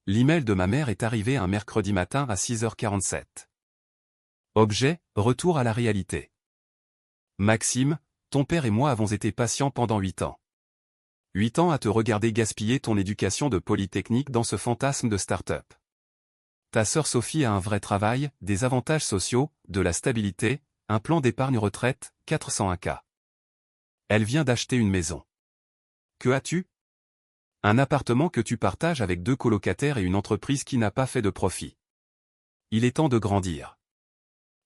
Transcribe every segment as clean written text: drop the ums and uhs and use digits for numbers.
L'email de ma mère est arrivé un mercredi matin à 6h47. Objet, retour à la réalité. Maxime, ton père et moi avons été patients pendant 8 ans. 8 ans à te regarder gaspiller ton éducation de Polytechnique dans ce fantasme de start-up. Ta sœur Sophie a un vrai travail, des avantages sociaux, de la stabilité, un plan d'épargne retraite, 401K. Elle vient d'acheter une maison. Que as-tu? Un appartement que tu partages avec 2 colocataires et une entreprise qui n'a pas fait de profit. Il est temps de grandir.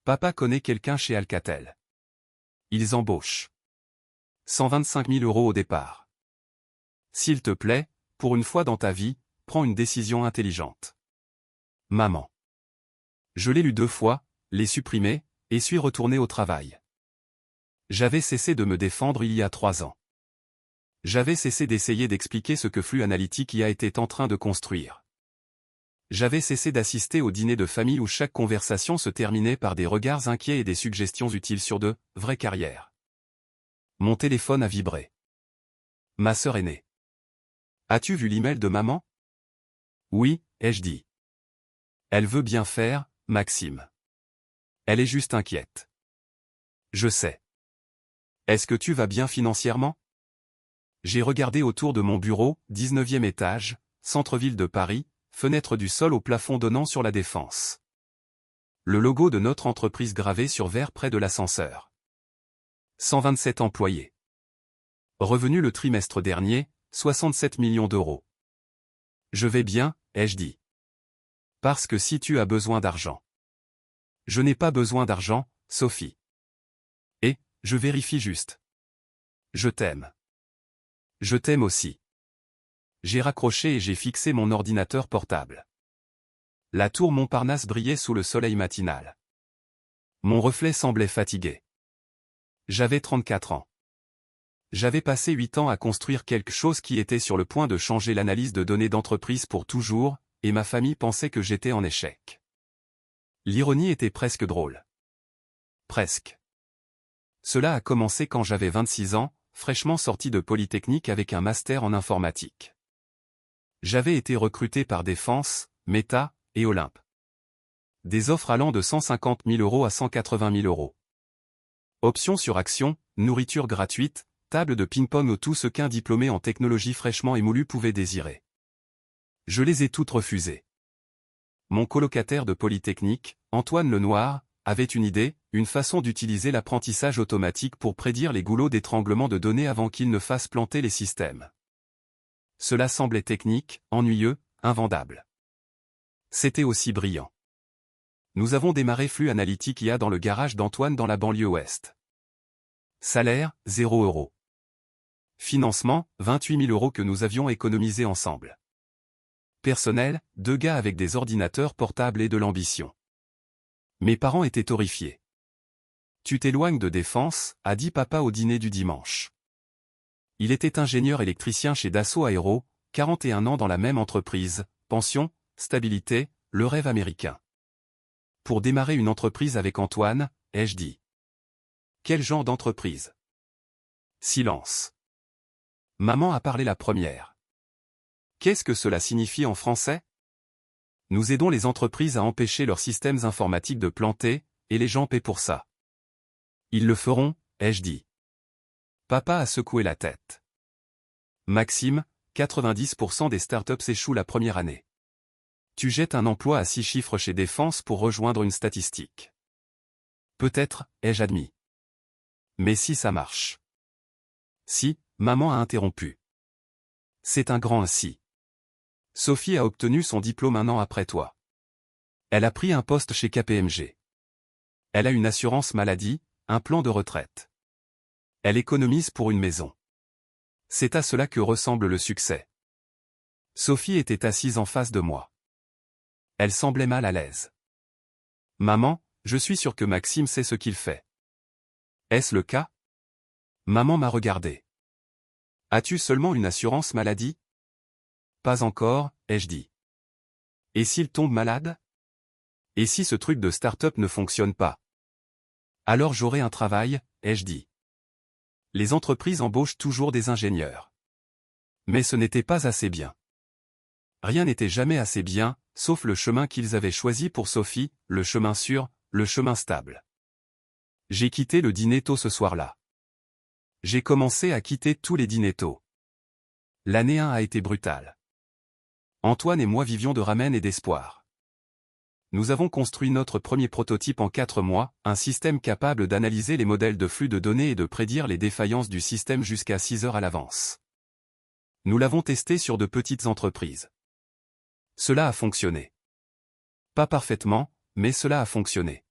Papa connaît quelqu'un chez Alcatel. Ils embauchent. 125 000 € au départ. S'il te plaît, pour une fois dans ta vie, prends une décision intelligente. Maman. Je l'ai lu 2 fois, l'ai supprimé, et suis retourné au travail. J'avais cessé de me défendre il y a 3 ans. J'avais cessé d'essayer d'expliquer ce que Flux Analytics y a été en train de construire. J'avais cessé d'assister aux dîners de famille où chaque conversation se terminait par des regards inquiets et des suggestions utiles sur de vraies carrières. Mon téléphone a vibré. Ma sœur aînée. As-tu vu l'email de maman? Oui, ai-je dit. Elle veut bien faire, Maxime. Elle est juste inquiète. Je sais. Est-ce que tu vas bien financièrement? J'ai regardé autour de mon bureau, 19e étage, centre-ville de Paris, fenêtre du sol au plafond donnant sur la Défense. Le logo de notre entreprise gravé sur verre près de l'ascenseur. 127 employés. Revenu le trimestre dernier, 67 millions d'euros. Je vais bien, ai-je dit. Parce que si tu as besoin d'argent. Je n'ai pas besoin d'argent, Sophie. Et, je vérifie juste. Je t'aime. Je t'aime aussi. J'ai raccroché et j'ai fixé mon ordinateur portable. La tour Montparnasse brillait sous le soleil matinal. Mon reflet semblait fatigué. J'avais 34 ans. J'avais passé 8 ans à construire quelque chose qui était sur le point de changer l'analyse de données d'entreprise pour toujours, et ma famille pensait que j'étais en échec. L'ironie était presque drôle. Presque. Cela a commencé quand j'avais 26 ans, fraîchement sorti de Polytechnique avec un master en informatique. J'avais été recruté par Défense, Meta, et Olympe. Des offres allant de 150 000 € à 180 000 €. Options sur actions, nourriture gratuite, table de ping-pong ou tout ce qu'un diplômé en technologie fraîchement émoulu pouvait désirer. Je les ai toutes refusées. Mon colocataire de Polytechnique, Antoine Lenoir, avait une idée, une façon d'utiliser l'apprentissage automatique pour prédire les goulots d'étranglement de données avant qu'ils ne fassent planter les systèmes. Cela semblait technique, ennuyeux, invendable. C'était aussi brillant. Nous avons démarré Flux Analytics IA dans le garage d'Antoine dans la banlieue ouest. Salaire, 0 €. Financement, 28 000 € que nous avions économisés ensemble. Personnel, 2 gars avec des ordinateurs portables et de l'ambition. Mes parents étaient horrifiés. Tu t'éloignes de Défense, a dit papa au dîner du dimanche. Il était ingénieur électricien chez Dassault Aéro, 41 ans dans la même entreprise, pension, stabilité, le rêve américain. Pour démarrer une entreprise avec Antoine, ai-je dit. Quel genre d'entreprise? Silence. Maman a parlé la première. Qu'est-ce que cela signifie en français? Nous aidons les entreprises à empêcher leurs systèmes informatiques de planter, et les gens paient pour ça. Ils le feront, ai-je dit. Papa a secoué la tête. Maxime, 90% des startups échouent la première année. Tu jettes un emploi à 6 chiffres chez Défense pour rejoindre une statistique. Peut-être, ai-je admis. Mais si ça marche. Si, maman a interrompu. C'est un grand si. Sophie a obtenu son diplôme 1 an après toi. Elle a pris un poste chez KPMG. Elle a une assurance maladie, un plan de retraite. Elle économise pour une maison. C'est à cela que ressemble le succès. Sophie était assise en face de moi. Elle semblait mal à l'aise. Maman, je suis sûr que Maxime sait ce qu'il fait. Est-ce le cas? Maman m'a regardé. As-tu seulement une assurance maladie? Pas encore, ai-je dit. Et s'il tombe malade? Et si ce truc de start-up ne fonctionne pas? Alors j'aurai un travail, ai-je dit. Les entreprises embauchent toujours des ingénieurs. Mais ce n'était pas assez bien. Rien n'était jamais assez bien, sauf le chemin qu'ils avaient choisi pour Sophie, le chemin sûr, le chemin stable. J'ai quitté le dîner tôt ce soir-là. J'ai commencé à quitter tous les dîners tôt. L'année 1 a été brutale. Antoine et moi vivions de ramen et d'espoir. Nous avons construit notre premier prototype en 4 mois, un système capable d'analyser les modèles de flux de données et de prédire les défaillances du système jusqu'à 6 heures à l'avance. Nous l'avons testé sur de petites entreprises. Cela a fonctionné. Pas parfaitement, mais cela a fonctionné.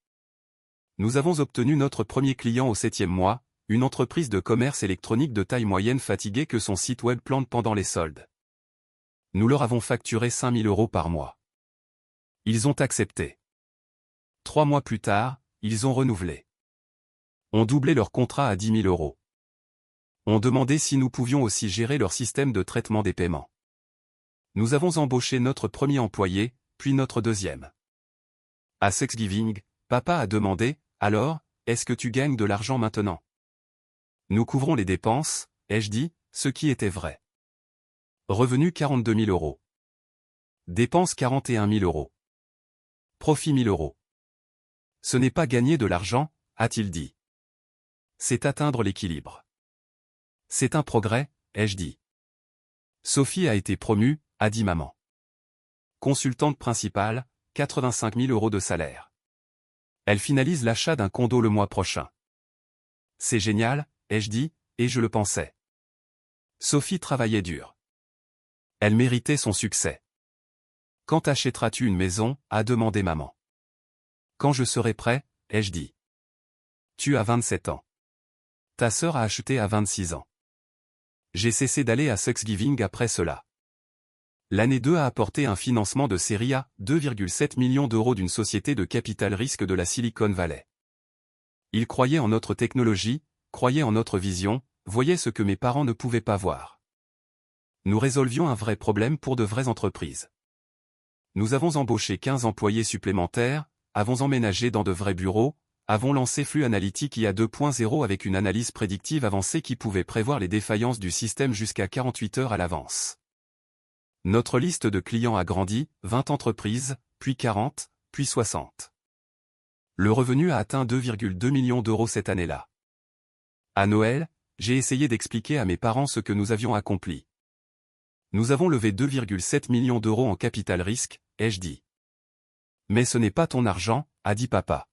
Nous avons obtenu notre premier client au 7e mois, une entreprise de commerce électronique de taille moyenne fatiguée que son site web plante pendant les soldes. Nous leur avons facturé 5 000 € par mois. Ils ont accepté. 3 mois plus tard, ils ont renouvelé. On doublé leur contrat à 10 000 €. On demandait si nous pouvions aussi gérer leur système de traitement des paiements. Nous avons embauché notre premier employé, puis notre deuxième. À Thanksgiving, papa a demandé, « Alors, est-ce que tu gagnes de l'argent maintenant ?» Nous couvrons les dépenses, ai-je dit, ce qui était vrai. Revenu 42 000 €. Dépenses 41 000 €. Profit 1 000 €. Ce n'est pas gagner de l'argent, a-t-il dit. C'est atteindre l'équilibre. C'est un progrès, ai-je dit. Sophie a été promue, a dit maman. Consultante principale, 85 000 € de salaire. Elle finalise l'achat d'un condo le mois prochain. C'est génial, ai-je dit, et je le pensais. Sophie travaillait dur. Elle méritait son succès. Quand achèteras-tu une maison, a demandé maman. Quand je serai prêt, ai-je dit. Tu as 27 ans. Ta sœur a acheté à 26 ans. J'ai cessé d'aller à Thanksgiving après cela. L'année 2 a apporté un financement de série A, 2,7 millions € d'une société de capital risque de la Silicon Valley. Ils croyaient en notre technologie, croyaient en notre vision, voyaient ce que mes parents ne pouvaient pas voir. Nous résolvions un vrai problème pour de vraies entreprises. Nous avons embauché 15 employés supplémentaires, avons emménagé dans de vrais bureaux, avons lancé Flux Analytics IA 2.0 avec une analyse prédictive avancée qui pouvait prévoir les défaillances du système jusqu'à 48 heures à l'avance. Notre liste de clients a grandi, 20 entreprises, puis 40, puis 60. Le revenu a atteint 2,2 millions € cette année-là. À Noël, j'ai essayé d'expliquer à mes parents ce que nous avions accompli. Nous avons levé 2,7 millions € en capital risque, ai-je dit. Mais ce n'est pas ton argent, a dit papa.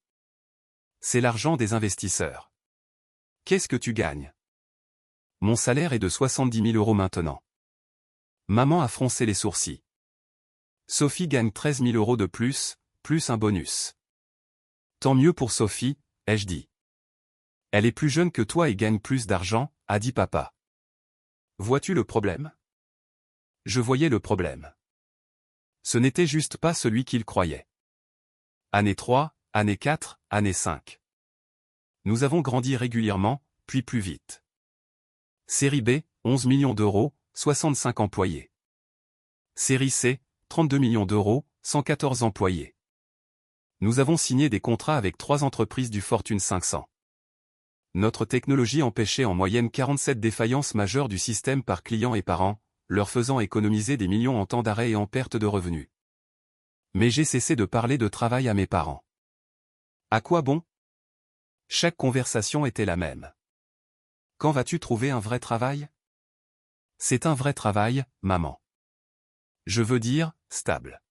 C'est l'argent des investisseurs. Qu'est-ce que tu gagnes? Mon salaire est de 70 000 € maintenant. Maman a froncé les sourcils. Sophie gagne 13 000 € de plus un bonus. Tant mieux pour Sophie, ai-je dit. Elle est plus jeune que toi et gagne plus d'argent, a dit papa. Vois-tu le problème? Je voyais le problème. Ce n'était juste pas celui qu'il croyait. Année 3, année 4, année 5. Nous avons grandi régulièrement, puis plus vite. Série B, 11 millions €, 65 employés. Série C, 32 millions €, 114 employés. Nous avons signé des contrats avec 3 entreprises du Fortune 500. Notre technologie empêchait en moyenne 47 défaillances majeures du système par client et par an, leur faisant économiser des millions en temps d'arrêt et en perte de revenus. Mais j'ai cessé de parler de travail à mes parents. À quoi bon? Chaque conversation était la même. Quand vas-tu trouver un vrai travail? C'est un vrai travail, maman. Je veux dire, stable.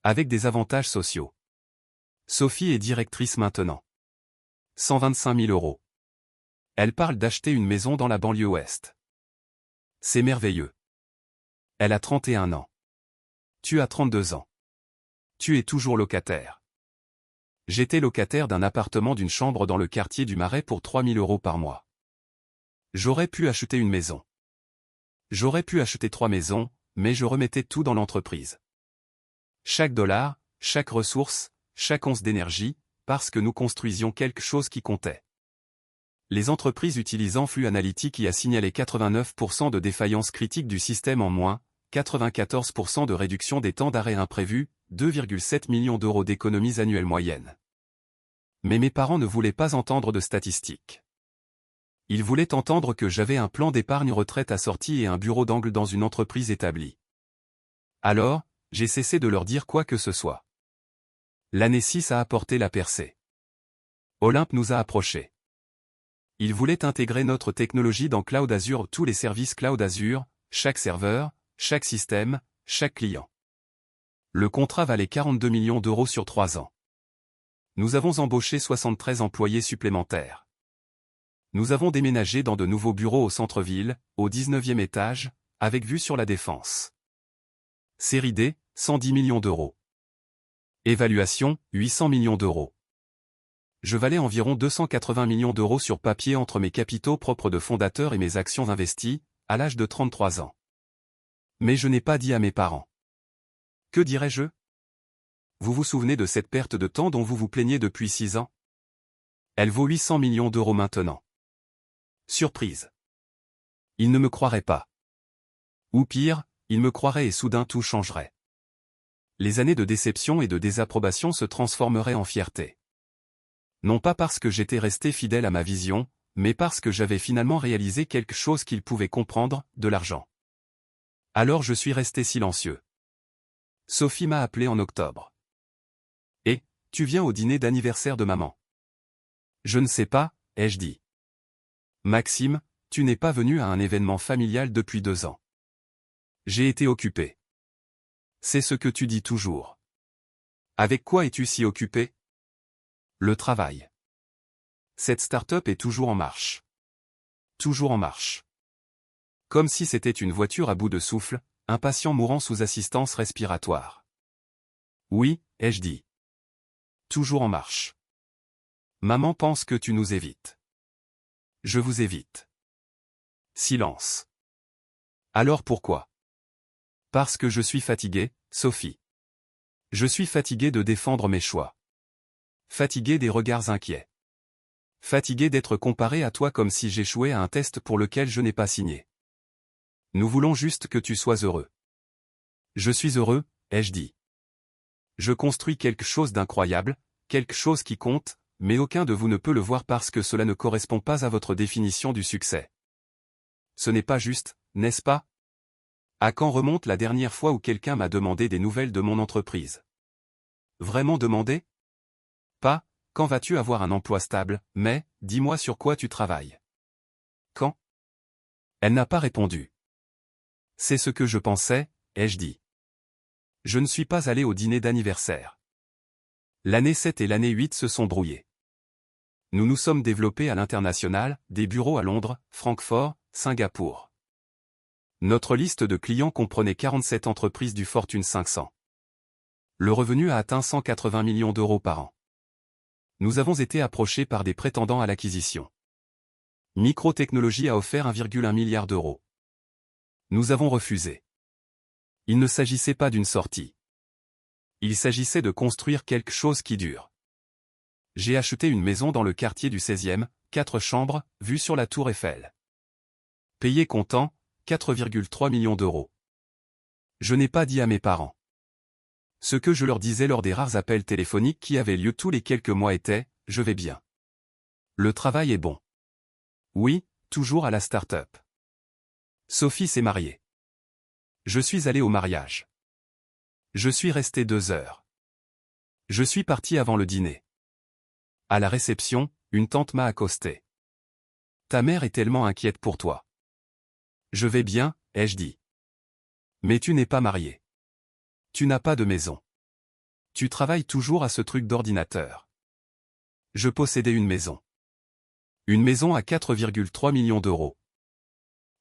Avec des avantages sociaux. Sophie est directrice maintenant. 125 000 €. Elle parle d'acheter une maison dans la banlieue ouest. C'est merveilleux. Elle a 31 ans. Tu as 32 ans. Tu es toujours locataire. J'étais locataire d'un appartement d'une chambre dans le quartier du Marais pour 3 000 € par mois. J'aurais pu acheter une maison. J'aurais pu acheter 3 maisons, mais je remettais tout dans l'entreprise. Chaque dollar, chaque ressource, chaque once d'énergie, parce que nous construisions quelque chose qui comptait. Les entreprises utilisant Flux Analytics y a signalé 89% de défaillance critique du système en moins, 94% de réduction des temps d'arrêt imprévus, 2,7 millions € d'économies annuelles moyennes. Mais mes parents ne voulaient pas entendre de statistiques. Ils voulaient entendre que j'avais un plan d'épargne retraite assorti et un bureau d'angle dans une entreprise établie. Alors, j'ai cessé de leur dire quoi que ce soit. L'année 6 a apporté la percée. Olympe nous a approchés. Ils voulaient intégrer notre technologie dans Cloud Azure, tous les services Cloud Azure, chaque serveur, chaque système, chaque client. Le contrat valait 42 millions d'euros sur 3 ans. Nous avons embauché 73 employés supplémentaires. Nous avons déménagé dans de nouveaux bureaux au centre-ville, au 19e étage, avec vue sur la Défense. Série D, 110 millions d'euros. Évaluation, 800 millions d'euros. Je valais environ 280 millions d'euros sur papier entre mes capitaux propres de fondateur et mes actions investies, à l'âge de 33 ans. Mais je n'ai pas dit à mes parents. Que dirais-je? Vous vous souvenez de cette perte de temps dont vous vous plaignez depuis 6 ans? Elle vaut 800 millions d'euros maintenant. Surprise. Ils ne me croiraient pas. Ou pire, ils me croiraient et soudain tout changerait. Les années de déception et de désapprobation se transformeraient en fierté. Non pas parce que j'étais resté fidèle à ma vision, mais parce que j'avais finalement réalisé quelque chose qu'ils pouvaient comprendre, de l'argent. Alors je suis resté silencieux. Sophie m'a appelé en octobre. Et, tu viens au dîner d'anniversaire de maman? Je ne sais pas, ai-je dit. Maxime, tu n'es pas venu à un événement familial depuis 2 ans. J'ai été occupé. C'est ce que tu dis toujours. Avec quoi es-tu si occupé? Le travail. Cette start-up est toujours en marche. Toujours en marche. Comme si c'était une voiture à bout de souffle, un patient mourant sous assistance respiratoire. Oui, ai-je dit. Toujours en marche. Maman pense que tu nous évites. Je vous évite. Silence. Alors pourquoi? Parce que je suis fatigué, Sophie. Je suis fatigué de défendre mes choix. Fatigué des regards inquiets. Fatigué d'être comparé à toi comme si j'échouais à un test pour lequel je n'ai pas signé. Nous voulons juste que tu sois heureux. Je suis heureux, ai-je dit. Je construis quelque chose d'incroyable, quelque chose qui compte, mais aucun de vous ne peut le voir parce que cela ne correspond pas à votre définition du succès. Ce n'est pas juste, n'est-ce pas? À quand remonte la dernière fois où quelqu'un m'a demandé des nouvelles de mon entreprise? Vraiment demandé? Pas, quand vas-tu avoir un emploi stable, mais, dis-moi sur quoi tu travailles. Quand? Elle n'a pas répondu. C'est ce que je pensais, ai-je dit. Je ne suis pas allé au dîner d'anniversaire. L'année 7 et l'année 8 se sont brouillées. Nous nous sommes développés à l'international, des bureaux à Londres, Francfort, Singapour. Notre liste de clients comprenait 47 entreprises du Fortune 500. Le revenu a atteint 180 millions d'euros par an. Nous avons été approchés par des prétendants à l'acquisition. Microtechnologie a offert 1,1 milliard d'euros. Nous avons refusé. Il ne s'agissait pas d'une sortie. Il s'agissait de construire quelque chose qui dure. J'ai acheté une maison dans le quartier du 16e, 4 chambres, vue sur la tour Eiffel. Payé comptant, 4,3 millions d'euros. Je n'ai pas dit à mes parents. Ce que je leur disais lors des rares appels téléphoniques qui avaient lieu tous les quelques mois était « Je vais bien. Le travail est bon. » Oui, toujours à la start-up. Sophie s'est mariée. Je suis allé au mariage. Je suis resté 2 heures. Je suis parti avant le dîner. À la réception, une tante m'a accosté. Ta mère est tellement inquiète pour toi. Je vais bien, ai-je dit. Mais tu n'es pas marié. Tu n'as pas de maison. Tu travailles toujours à ce truc d'ordinateur. Je possédais une maison. Une maison à 4,3 millions d'euros.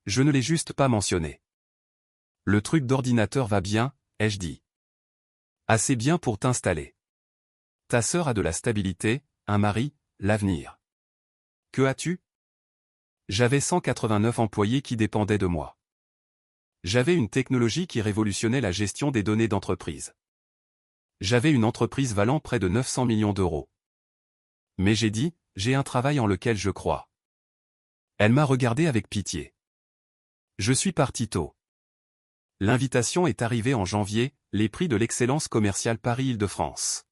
Je ne l'ai juste pas mentionné. Le truc d'ordinateur va bien, ai-je dit. Assez bien pour t'installer. Ta sœur a de la stabilité, un mari, l'avenir. Que as-tu? J'avais 189 employés qui dépendaient de moi. J'avais une technologie qui révolutionnait la gestion des données d'entreprise. J'avais une entreprise valant près de 900 millions d'euros. Mais j'ai dit, j'ai un travail en lequel je crois. Elle m'a regardé avec pitié. Je suis parti tôt. L'invitation est arrivée en janvier, les prix de l'excellence commerciale Paris-Île-de-France.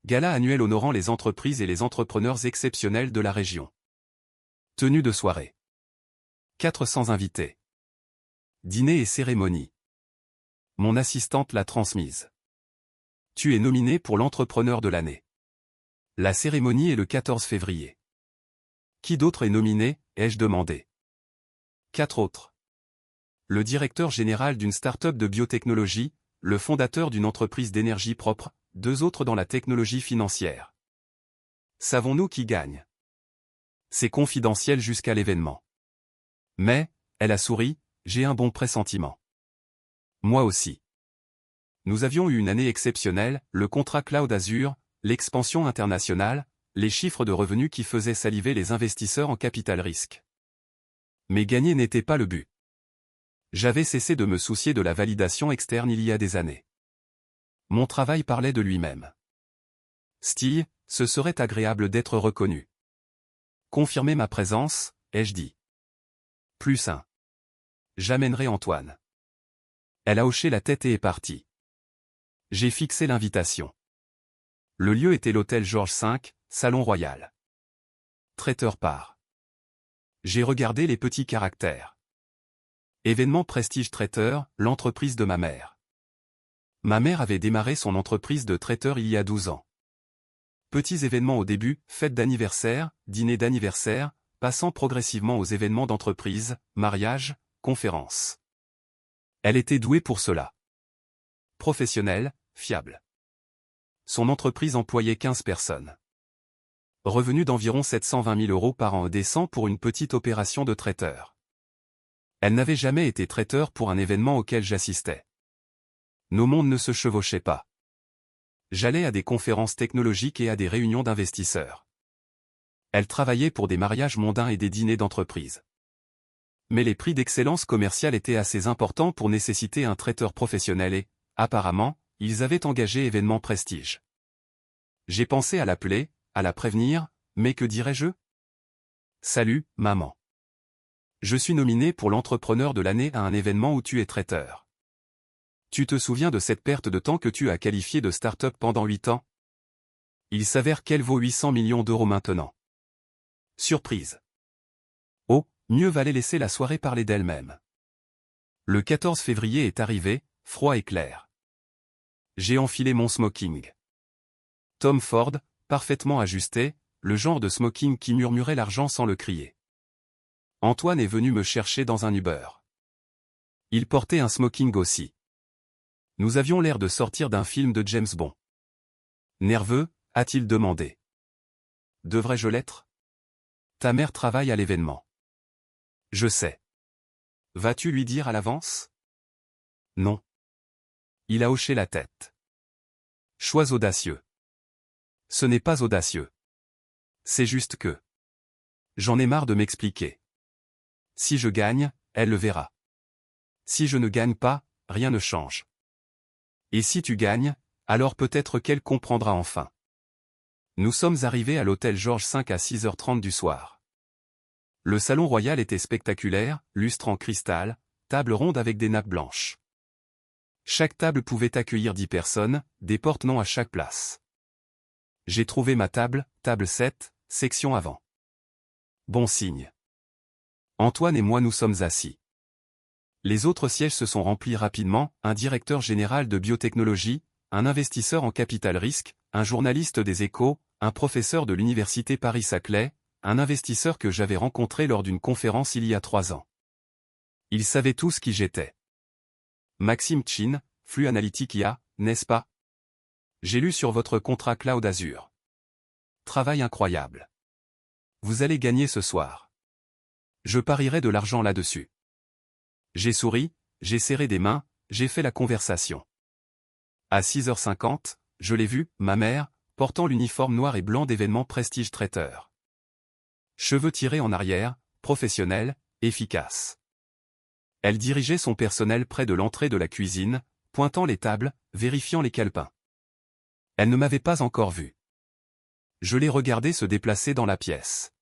Gala annuel honorant les entreprises et les entrepreneurs exceptionnels de la région. Tenue de soirée. 400 invités. Dîner et cérémonie. Mon assistante l'a transmise. Tu es nominé pour l'entrepreneur de l'année. La cérémonie est le 14 février. Qui d'autre est nominé, ai-je demandé. 4 autres. Le directeur général d'une start-up de biotechnologie, le fondateur d'une entreprise d'énergie propre, 2 autres dans la technologie financière. Savons-nous qui gagne? C'est confidentiel jusqu'à l'événement. Mais, elle a souri, j'ai un bon pressentiment. Moi aussi. Nous avions eu une année exceptionnelle, le contrat Cloud Azure, l'expansion internationale, les chiffres de revenus qui faisaient saliver les investisseurs en capital risque. Mais gagner n'était pas le but. J'avais cessé de me soucier de la validation externe il y a des années. Mon travail parlait de lui-même. Stille, ce serait agréable d'être reconnu. Confirmer ma présence, ai-je dit. Plus un. J'amènerai Antoine. Elle a hoché la tête et est partie. J'ai fixé l'invitation. Le lieu était l'hôtel Georges V, Salon Royal. Traiteur part. J'ai regardé les petits caractères. Événement prestige traiteur, l'entreprise de ma mère. Ma mère avait démarré son entreprise de traiteur il y a 12 ans. Petits événements au début, fêtes d'anniversaire, dîners d'anniversaire, passant progressivement aux événements d'entreprise, mariages, conférences. Elle était douée pour cela. Professionnelle, fiable. Son entreprise employait 15 personnes. Revenu d'environ 720 000 € par an décent pour une petite opération de traiteur. Elle n'avait jamais été traiteur pour un événement auquel j'assistais. Nos mondes ne se chevauchaient pas. J'allais à des conférences technologiques et à des réunions d'investisseurs. Elle travaillait pour des mariages mondains et des dîners d'entreprise. Mais les prix d'excellence commerciale étaient assez importants pour nécessiter un traiteur professionnel et, apparemment, ils avaient engagé événement prestige. J'ai pensé à l'appeler, à la prévenir, mais que dirais-je? Salut, maman. Je suis nominé pour l'entrepreneur de l'année à un événement où tu es traiteur. Tu te souviens de cette perte de temps que tu as qualifiée de start-up pendant 8 ans? Il s'avère qu'elle vaut 800 millions d'euros maintenant. Surprise. Oh, mieux valait laisser la soirée parler d'elle-même. Le 14 février est arrivé, froid et clair. J'ai enfilé mon smoking. Tom Ford, parfaitement ajusté, le genre de smoking qui murmurait l'argent sans le crier. Antoine est venu me chercher dans un Uber. Il portait un smoking aussi. Nous avions l'air de sortir d'un film de James Bond. Nerveux, a-t-il demandé. Devrais-je l'être? Ta mère travaille à l'événement. Je sais. Vas-tu lui dire à l'avance? Non. Il a hoché la tête. Choix audacieux. Ce n'est pas audacieux. C'est juste que. J'en ai marre de m'expliquer. Si je gagne, elle le verra. Si je ne gagne pas, rien ne change. Et si tu gagnes, alors peut-être qu'elle comprendra enfin. Nous sommes arrivés à l'hôtel Georges V à 6h30 du soir. Le salon royal était spectaculaire, lustre en cristal, table ronde avec des nappes blanches. Chaque table pouvait accueillir 10 personnes, des porte-noms à chaque place. J'ai trouvé ma table, table 7, section avant. Bon signe. Antoine et moi nous sommes assis. Les autres sièges se sont remplis rapidement, un directeur général de biotechnologie, un investisseur en capital risque, un journaliste des Échos, un professeur de l'université Paris-Saclay, un investisseur que j'avais rencontré lors d'une conférence il y a 3 ans. Ils savaient tous qui j'étais. Maxime Chin, Flux Analytique IA, n'est-ce pas? J'ai lu sur votre contrat Cloud Azure. Travail incroyable. Vous allez gagner ce soir. Je parierai de l'argent là-dessus. J'ai souri, j'ai serré des mains, j'ai fait la conversation. À 6h50, je l'ai vue, ma mère, portant l'uniforme noir et blanc d'événement prestige traiteur. Cheveux tirés en arrière, professionnelle, efficace. Elle dirigeait son personnel près de l'entrée de la cuisine, pointant les tables, vérifiant les calepins. Elle ne m'avait pas encore vu. Je l'ai regardée se déplacer dans la pièce.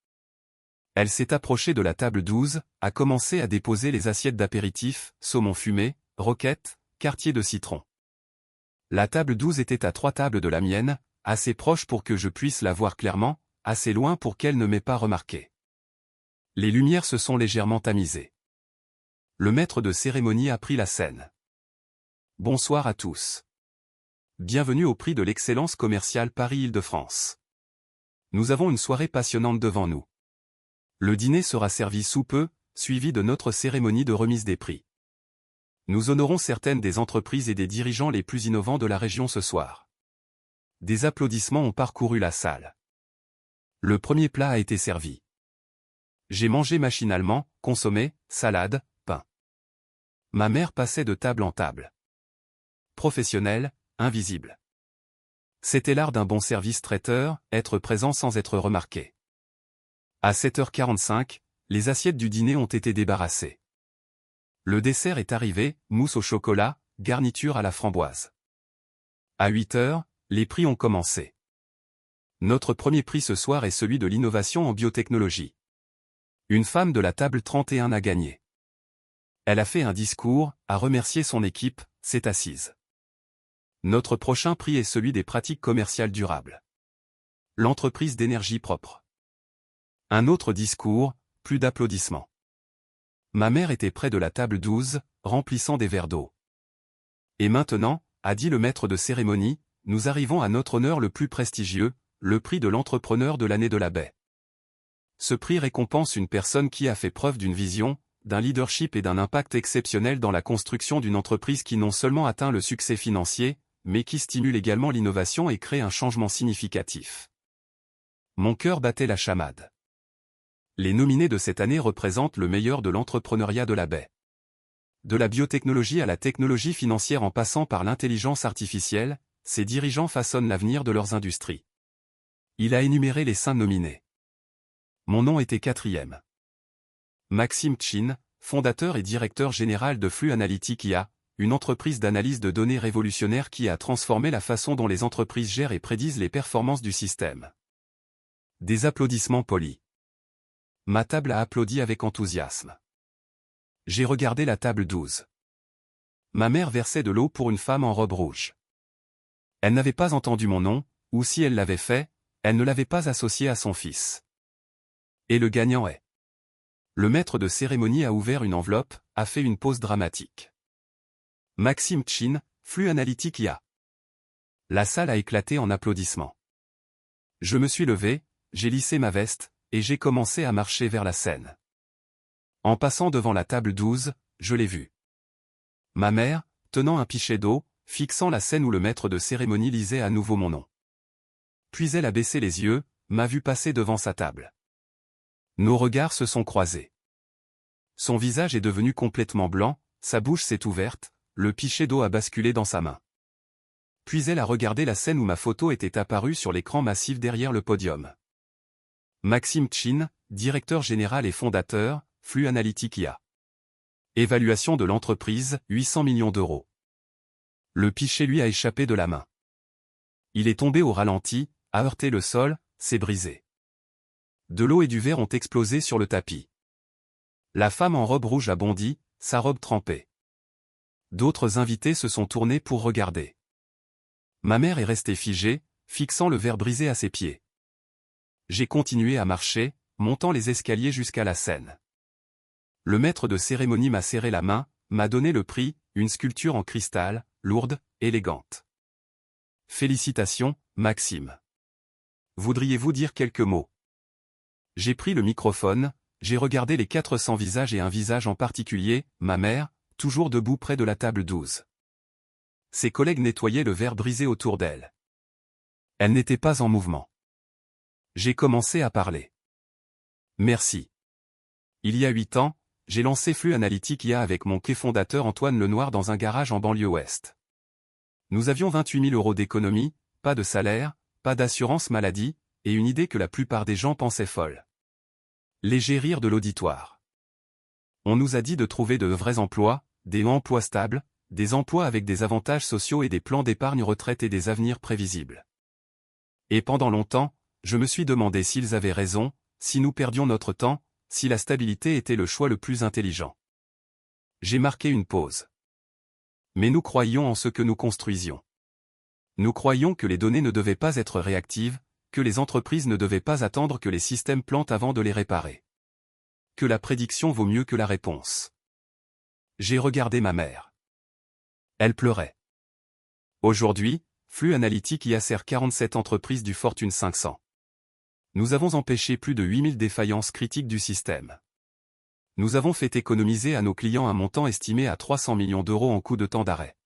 Elle s'est approchée de la table 12, a commencé à déposer les assiettes d'apéritifs, saumon fumé, roquettes, quartier de citron. La table 12 était à 3 tables de la mienne, assez proche pour que je puisse la voir clairement, assez loin pour qu'elle ne m'ait pas remarqué. Les lumières se sont légèrement tamisées. Le maître de cérémonie a pris la scène. Bonsoir à tous. Bienvenue au prix de l'excellence commerciale Paris-Île-de-France. Nous avons une soirée passionnante devant nous. Le dîner sera servi sous peu, suivi de notre cérémonie de remise des prix. Nous honorons certaines des entreprises et des dirigeants les plus innovants de la région ce soir. Des applaudissements ont parcouru la salle. Le premier plat a été servi. J'ai mangé machinalement, consommé, salade, pain. Ma mère passait de table en table. Professionnel, invisible. C'était l'art d'un bon service traiteur, être présent sans être remarqué. À 7h45, les assiettes du dîner ont été débarrassées. Le dessert est arrivé, mousse au chocolat, garniture à la framboise. À 8h, les prix ont commencé. Notre premier prix ce soir est celui de l'innovation en biotechnologie. Une femme de la table 31 a gagné. Elle a fait un discours, a remercié son équipe, s'est assise. Notre prochain prix est celui des pratiques commerciales durables. L'entreprise d'énergie propre. Un autre discours, plus d'applaudissements. Ma mère était près de la table 12, remplissant des verres d'eau. Et maintenant, a dit le maître de cérémonie, nous arrivons à notre honneur le plus prestigieux, le prix de l'entrepreneur de l'année de la baie. Ce prix récompense une personne qui a fait preuve d'une vision, d'un leadership et d'un impact exceptionnel dans la construction d'une entreprise qui non seulement atteint le succès financier, mais qui stimule également l'innovation et crée un changement significatif. Mon cœur battait la chamade. Les nominés de cette année représentent le meilleur de l'entrepreneuriat de la baie. De la biotechnologie à la technologie financière en passant par l'intelligence artificielle, ces dirigeants façonnent l'avenir de leurs industries. Il a énuméré les 5 nominés. Mon nom était 4e. Maxime Chin, fondateur et directeur général de Flux Analytics IA, une entreprise d'analyse de données révolutionnaire qui a transformé la façon dont les entreprises gèrent et prédisent les performances du système. Des applaudissements polis. Ma table a applaudi avec enthousiasme. J'ai regardé la table 12. Ma mère versait de l'eau pour une femme en robe rouge. Elle n'avait pas entendu mon nom, ou si elle l'avait fait, elle ne l'avait pas associé à son fils. Et le gagnant est. Le maître de cérémonie a ouvert une enveloppe, a fait une pause dramatique. Maxime Chin, Flux Analytics IA. La salle a éclaté en applaudissements. Je me suis levé, j'ai lissé ma veste, et j'ai commencé à marcher vers la scène. En passant devant la table 12, je l'ai vu. Ma mère, tenant un pichet d'eau, fixant la scène où le maître de cérémonie lisait à nouveau mon nom. Puis elle a baissé les yeux, m'a vu passer devant sa table. Nos regards se sont croisés. Son visage est devenu complètement blanc, sa bouche s'est ouverte, le pichet d'eau a basculé dans sa main. Puis elle a regardé la scène où ma photo était apparue sur l'écran massif derrière le podium. Maxime Chin, directeur général et fondateur, Flux Analytics IA. Évaluation de l'entreprise, 800 millions d'euros. Le pichet lui a échappé de la main. Il est tombé au ralenti, a heurté le sol, s'est brisé. De l'eau et du verre ont explosé sur le tapis. La femme en robe rouge a bondi, sa robe trempée. D'autres invités se sont tournés pour regarder. Ma mère est restée figée, fixant le verre brisé à ses pieds. J'ai continué à marcher, montant les escaliers jusqu'à la scène. Le maître de cérémonie m'a serré la main, m'a donné le prix, une sculpture en cristal, lourde, élégante. Félicitations, Maxime. Voudriez-vous dire quelques mots? J'ai pris le microphone, j'ai regardé les 400 visages et un visage en particulier, ma mère, toujours debout près de la table 12. Ses collègues nettoyaient le verre brisé autour d'elle. Elle n'était pas en mouvement. J'ai commencé à parler. Merci. Il y a 8 ans, j'ai lancé Flux Analytics IA avec mon cofondateur Antoine Lenoir dans un garage en banlieue ouest. Nous avions 28 000 euros d'économie, pas de salaire, pas d'assurance maladie, et une idée que la plupart des gens pensaient folle. Léger rire de l'auditoire. On nous a dit de trouver de vrais emplois, des emplois stables, des emplois avec des avantages sociaux et des plans d'épargne retraite et des avenirs prévisibles. Et pendant longtemps, je me suis demandé s'ils avaient raison, si nous perdions notre temps, si la stabilité était le choix le plus intelligent. J'ai marqué une pause. Mais nous croyions en ce que nous construisions. Nous croyions que les données ne devaient pas être réactives, que les entreprises ne devaient pas attendre que les systèmes plantent avant de les réparer. Que la prédiction vaut mieux que la réponse. J'ai regardé ma mère. Elle pleurait. Aujourd'hui, Flux Analytics y assère 47 entreprises du Fortune 500. Nous avons empêché plus de 8000 défaillances critiques du système. Nous avons fait économiser à nos clients un montant estimé à 300 millions d'euros en coût de temps d'arrêt.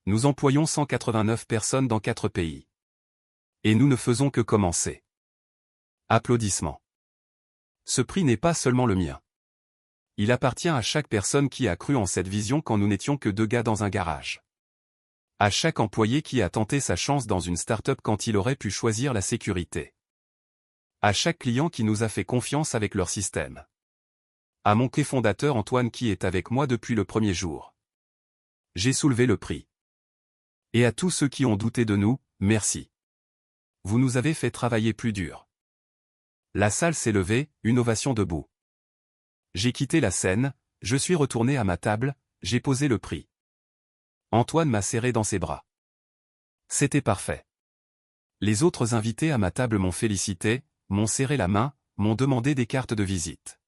Nous employons 189 personnes dans 4 pays. Et nous ne faisons que commencer. Applaudissements. Ce prix n'est pas seulement le mien. Il appartient à chaque personne qui a cru en cette vision quand nous n'étions que 2 gars dans un garage. À chaque employé qui a tenté sa chance dans une start-up quand il aurait pu choisir la sécurité. À chaque client qui nous a fait confiance avec leur système. À mon cofondateur Antoine qui est avec moi depuis le premier jour. J'ai soulevé le prix. Et à tous ceux qui ont douté de nous, merci. Vous nous avez fait travailler plus dur. La salle s'est levée, une ovation debout. J'ai quitté la scène, je suis retourné à ma table, j'ai posé le prix. Antoine m'a serré dans ses bras. C'était parfait. Les autres invités à ma table m'ont félicité, m'ont serré la main, m'ont demandé des cartes de visite.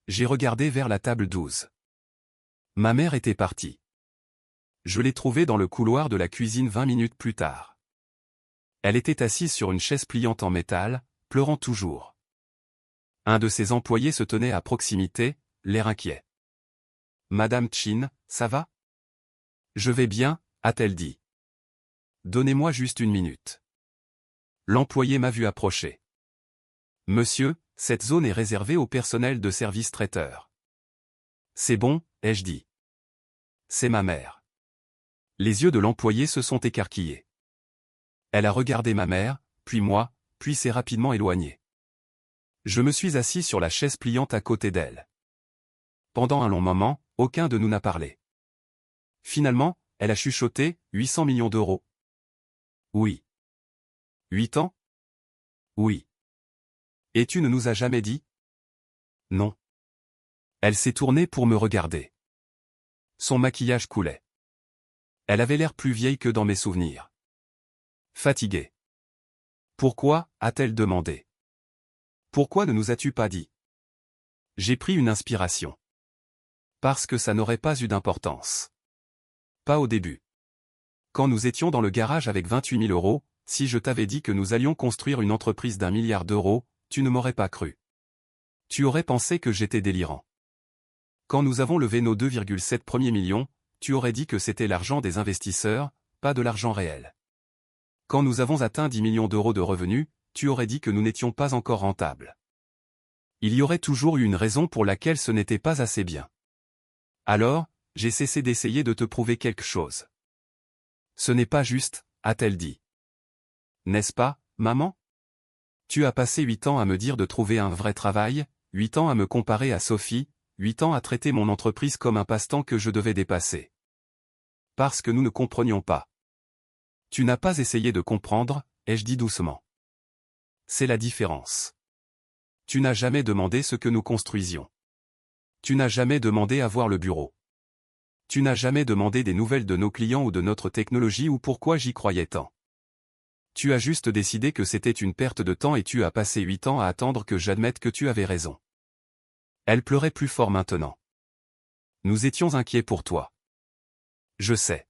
J'ai regardé vers la table 12. Ma mère était partie. Je l'ai trouvée dans le couloir de la cuisine 20 minutes plus tard. Elle était assise sur une chaise pliante en métal, pleurant toujours. Un de ses employés se tenait à proximité, l'air inquiet. « Madame Chin, ça va ? » « Je vais bien, » a-t-elle dit. « Donnez-moi juste une minute. » L'employé m'a vu approcher. « Monsieur, cette zone est réservée au personnel de service traiteur. »« C'est bon, » ai-je dit. « C'est ma mère. » Les yeux de l'employé se sont écarquillés. Elle a regardé ma mère, puis moi, puis s'est rapidement éloignée. Je me suis assis sur la chaise pliante à côté d'elle. Pendant un long moment, aucun de nous n'a parlé. Finalement, elle a chuchoté, 800 millions d'euros. Oui. 8 ans? Oui. Et tu ne nous as jamais dit? Non. Elle s'est tournée pour me regarder. Son maquillage coulait. Elle avait l'air plus vieille que dans mes souvenirs. Fatiguée. Pourquoi, a-t-elle demandé. Pourquoi ne nous as-tu pas dit? J'ai pris une inspiration. Parce que ça n'aurait pas eu d'importance. Pas au début. Quand nous étions dans le garage avec 28 000 euros, si je t'avais dit que nous allions construire une entreprise d'1 milliard d'euros, tu ne m'aurais pas cru. Tu aurais pensé que j'étais délirant. Quand nous avons levé nos 2,7 premiers millions, tu aurais dit que c'était l'argent des investisseurs, pas de l'argent réel. Quand nous avons atteint 10 millions d'euros de revenus, tu aurais dit que nous n'étions pas encore rentables. Il y aurait toujours eu une raison pour laquelle ce n'était pas assez bien. Alors, j'ai cessé d'essayer de te prouver quelque chose. Ce n'est pas juste, a-t-elle dit. N'est-ce pas, maman? Tu as passé 8 ans à me dire de trouver un vrai travail, 8 ans à me comparer à Sophie, 8 ans à traiter mon entreprise comme un passe-temps que je devais dépasser. Parce que nous ne comprenions pas. Tu n'as pas essayé de comprendre, ai-je dit doucement. C'est la différence. Tu n'as jamais demandé ce que nous construisions. Tu n'as jamais demandé à voir le bureau. Tu n'as jamais demandé des nouvelles de nos clients ou de notre technologie ou pourquoi j'y croyais tant. Tu as juste décidé que c'était une perte de temps et tu as passé 8 ans à attendre que j'admette que tu avais raison. Elle pleurait plus fort maintenant. Nous étions inquiets pour toi. Je sais.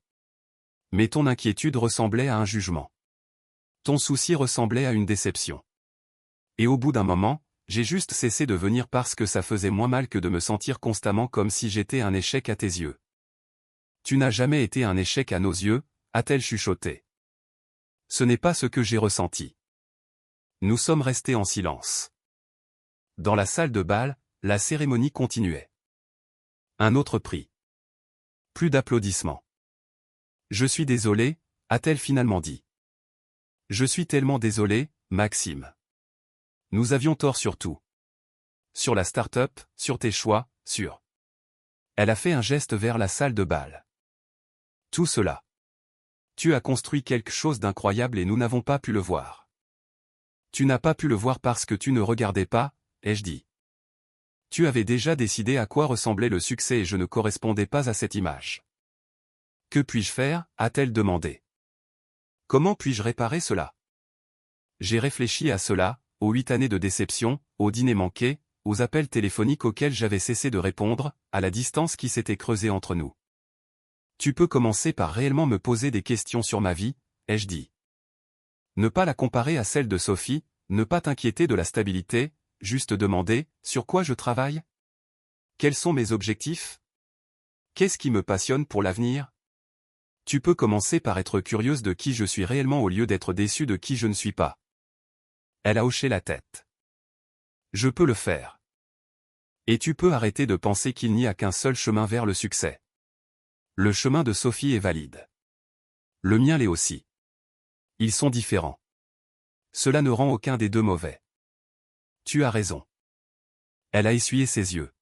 Mais ton inquiétude ressemblait à un jugement. Ton souci ressemblait à une déception. Et au bout d'un moment, j'ai juste cessé de venir parce que ça faisait moins mal que de me sentir constamment comme si j'étais un échec à tes yeux. Tu n'as jamais été un échec à nos yeux, a-t-elle chuchoté. Ce n'est pas ce que j'ai ressenti. Nous sommes restés en silence. Dans la salle de bal, la cérémonie continuait. Un autre prix. Plus d'applaudissements. Je suis désolé, a-t-elle finalement dit. Je suis tellement désolé, Maxime. Nous avions tort sur tout. Sur la start-up, sur tes choix, sur... Elle a fait un geste vers la salle de bal. Tout cela. Tu as construit quelque chose d'incroyable et nous n'avons pas pu le voir. Tu n'as pas pu le voir parce que tu ne regardais pas, ai-je dit. Tu avais déjà décidé à quoi ressemblait le succès et je ne correspondais pas à cette image. Que puis-je faire, a-t-elle demandé. Comment puis-je réparer cela? J'ai réfléchi à cela, aux 8 années de déception, aux dîners manqués, aux appels téléphoniques auxquels j'avais cessé de répondre, à la distance qui s'était creusée entre nous. Tu peux commencer par réellement me poser des questions sur ma vie, ai-je dit. Ne pas la comparer à celle de Sophie, ne pas t'inquiéter de la stabilité, juste demander, sur quoi je travaille? Quels sont mes objectifs? Qu'est-ce qui me passionne pour l'avenir? Tu peux commencer par être curieuse de qui je suis réellement au lieu d'être déçue de qui je ne suis pas. Elle a hoché la tête. Je peux le faire. Et tu peux arrêter de penser qu'il n'y a qu'un seul chemin vers le succès. Le chemin de Sophie est valide. Le mien l'est aussi. Ils sont différents. Cela ne rend aucun des deux mauvais. Tu as raison. Elle a essuyé ses yeux.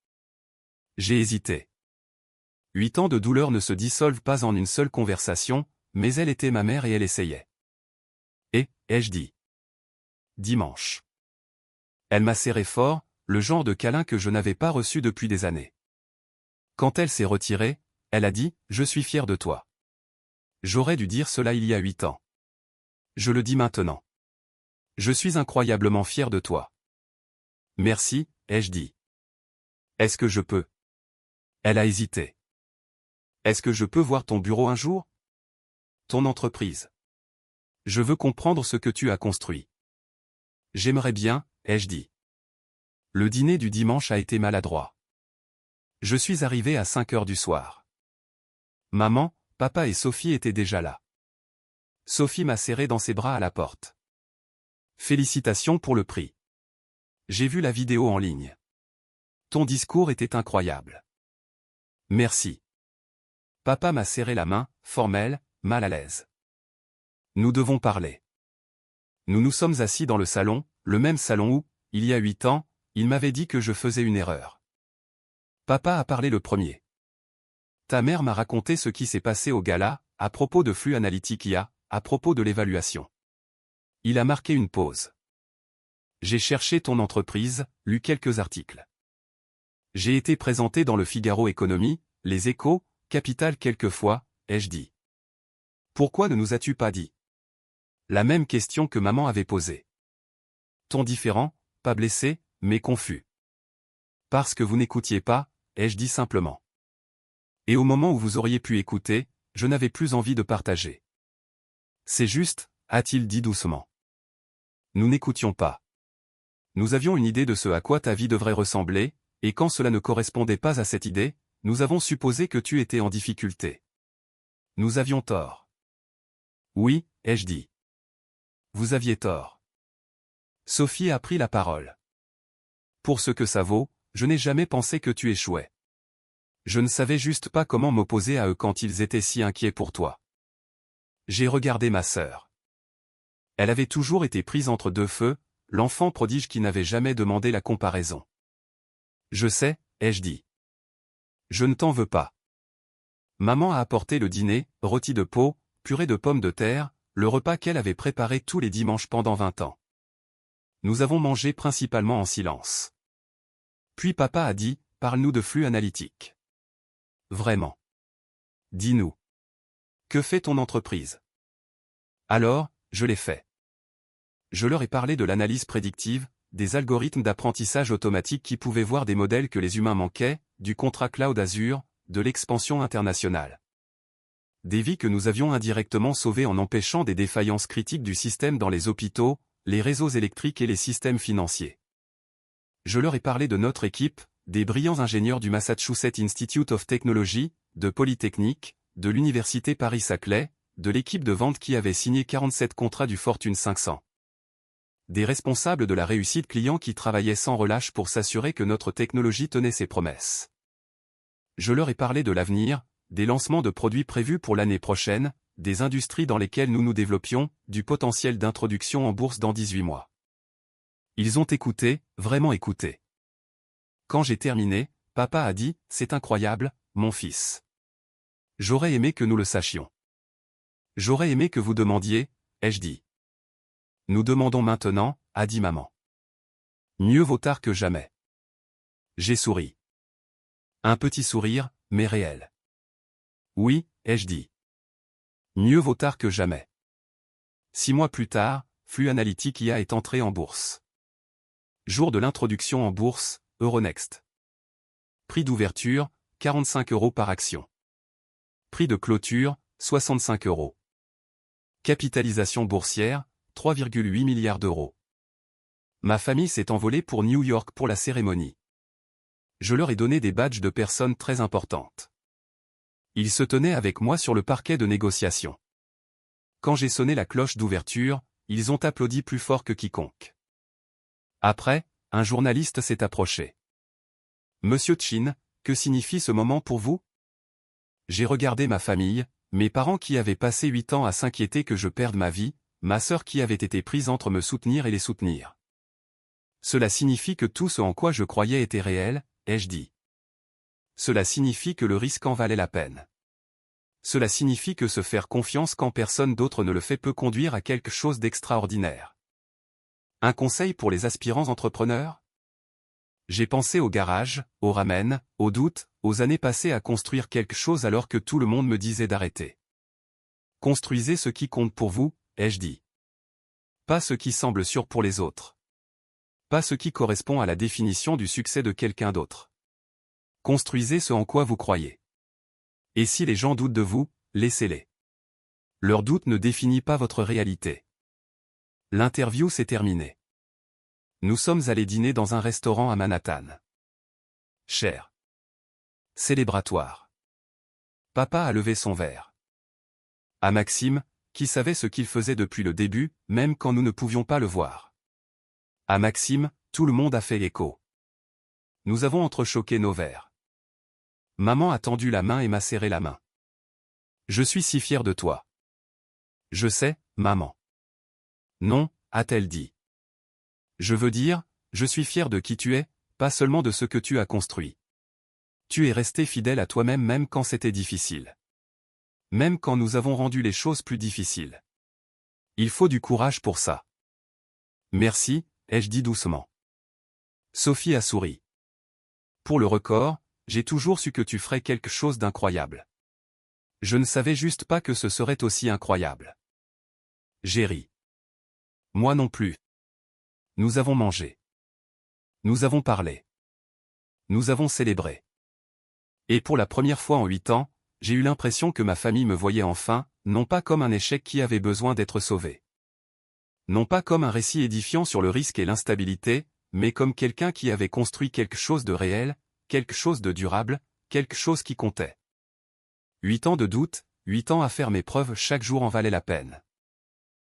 J'ai hésité. 8 ans de douleur ne se dissolvent pas en une seule conversation, mais elle était ma mère et elle essayait. Et, ai-je dit. Dimanche. Elle m'a serré fort, le genre de câlin que je n'avais pas reçu depuis des années. Quand elle s'est retirée, elle a dit, je suis fière de toi. J'aurais dû dire cela il y a 8 ans. Je le dis maintenant. Je suis incroyablement fier de toi. Merci, ai-je dit. Est-ce que je peux? Elle a hésité. Est-ce que je peux voir ton bureau un jour? Ton entreprise. Je veux comprendre ce que tu as construit. J'aimerais bien, ai-je dit. Le dîner du dimanche a été maladroit. Je suis arrivé à 5 heures du soir. Maman, papa et Sophie étaient déjà là. Sophie m'a serré dans ses bras à la porte. Félicitations pour le prix. J'ai vu la vidéo en ligne. Ton discours était incroyable. Merci. Papa m'a serré la main, formel, mal à l'aise. Nous devons parler. Nous nous sommes assis dans le salon, le même salon où, il y a 8 ans, il m'avait dit que je faisais une erreur. Papa a parlé le premier. Ta mère m'a raconté ce qui s'est passé au gala, à propos de Flux Analytics IA, à propos de l'évaluation. Il a marqué une pause. J'ai cherché ton entreprise, lu quelques articles. J'ai été présenté dans le Figaro Économie, les Échos, Capital quelquefois, ai-je dit. Pourquoi ne nous as-tu pas dit? La même question que maman avait posée. Ton différent, pas blessé, mais confus. Parce que vous n'écoutiez pas, ai-je dit simplement. Et au moment où vous auriez pu écouter, je n'avais plus envie de partager. C'est juste, a-t-il dit doucement. Nous n'écoutions pas. Nous avions une idée de ce à quoi ta vie devrait ressembler, et quand cela ne correspondait pas à cette idée, nous avons supposé que tu étais en difficulté. Nous avions tort. Oui, ai-je dit. Vous aviez tort. Sophie a pris la parole. Pour ce que ça vaut, je n'ai jamais pensé que tu échouais. Je ne savais juste pas comment m'opposer à eux quand ils étaient si inquiets pour toi. J'ai regardé ma sœur. Elle avait toujours été prise entre deux feux, l'enfant prodige qui n'avait jamais demandé la comparaison. Je sais, ai-je dit. Je ne t'en veux pas. Maman a apporté le dîner, rôti de peau, purée de pommes de terre, le repas qu'elle avait préparé tous les dimanches pendant 20 ans. Nous avons mangé principalement en silence. Puis papa a dit, parle-nous de Flux Analytics. Vraiment. Dis-nous. Que fait ton entreprise? Alors, je l'ai fait. Je leur ai parlé de l'analyse prédictive, des algorithmes d'apprentissage automatique qui pouvaient voir des modèles que les humains manquaient, du contrat Cloud Azure, de l'expansion internationale. Des vies que nous avions indirectement sauvées en empêchant des défaillances critiques du système dans les hôpitaux, les réseaux électriques et les systèmes financiers. Je leur ai parlé de notre équipe, des brillants ingénieurs du Massachusetts Institute of Technology, de Polytechnique, de l'Université Paris-Saclay, de l'équipe de vente qui avait signé 47 contrats du Fortune 500. Des responsables de la réussite client qui travaillaient sans relâche pour s'assurer que notre technologie tenait ses promesses. Je leur ai parlé de l'avenir, des lancements de produits prévus pour l'année prochaine, des industries dans lesquelles nous nous développions, du potentiel d'introduction en bourse dans 18 mois. Ils ont écouté, vraiment écouté. Quand j'ai terminé, papa a dit, c'est incroyable, mon fils. J'aurais aimé que nous le sachions. J'aurais aimé que vous demandiez, ai-je dit. Nous demandons maintenant, a dit maman. Mieux vaut tard que jamais. J'ai souri. Un petit sourire, mais réel. Oui, ai-je dit. Mieux vaut tard que jamais. 6 mois plus tard, Flux Analytics IA est entré en bourse. Jour de l'introduction en bourse, Euronext. Prix d'ouverture, 45 € par action. Prix de clôture, 65 €. Capitalisation boursière, 3,8 milliards d'euros. Ma famille s'est envolée pour New York pour la cérémonie. Je leur ai donné des badges de personnes très importantes. Ils se tenaient avec moi sur le parquet de négociation. Quand j'ai sonné la cloche d'ouverture, ils ont applaudi plus fort que quiconque. Après, un journaliste s'est approché. Monsieur Chin, que signifie ce moment pour vous? J'ai regardé ma famille, mes parents qui avaient passé 8 ans à s'inquiéter que je perde ma vie, ma sœur qui avait été prise entre me soutenir et les soutenir. Cela signifie que tout ce en quoi je croyais était réel, ai-je dit. Cela signifie que le risque en valait la peine. Cela signifie que se faire confiance quand personne d'autre ne le fait peut conduire à quelque chose d'extraordinaire. Un conseil pour les aspirants entrepreneurs? J'ai pensé au garage, au ramen, aux doutes, aux années passées à construire quelque chose alors que tout le monde me disait d'arrêter. Construisez ce qui compte pour vous, ai-je dit. Pas ce qui semble sûr pour les autres. Pas ce qui correspond à la définition du succès de quelqu'un d'autre. Construisez ce en quoi vous croyez. Et si les gens doutent de vous, laissez-les. Leur doute ne définit pas votre réalité. L'interview s'est terminée. Nous sommes allés dîner dans un restaurant à Manhattan. Cher. Célébratoire. Papa a levé son verre. À Maxime, qui savait ce qu'il faisait depuis le début, même quand nous ne pouvions pas le voir. À Maxime, tout le monde a fait écho. Nous avons entrechoqué nos verres. Maman a tendu la main et m'a serré la main. Je suis si fier de toi. Je sais, maman. Non, a-t-elle dit. Je veux dire, je suis fier de qui tu es, pas seulement de ce que tu as construit. Tu es resté fidèle à toi-même même quand c'était difficile. Même quand nous avons rendu les choses plus difficiles. Il faut du courage pour ça. Merci, ai-je dit doucement. Sophie a souri. Pour le record, j'ai toujours su que tu ferais quelque chose d'incroyable. Je ne savais juste pas que ce serait aussi incroyable. J'ai ri. Moi non plus. Nous avons mangé. Nous avons parlé. Nous avons célébré. Et pour la première fois en 8 ans, j'ai eu l'impression que ma famille me voyait enfin, non pas comme un échec qui avait besoin d'être sauvé. Non pas comme un récit édifiant sur le risque et l'instabilité, mais comme quelqu'un qui avait construit quelque chose de réel, quelque chose de durable, quelque chose qui comptait. 8 ans de doute, 8 ans à faire mes preuves chaque jour en valait la peine.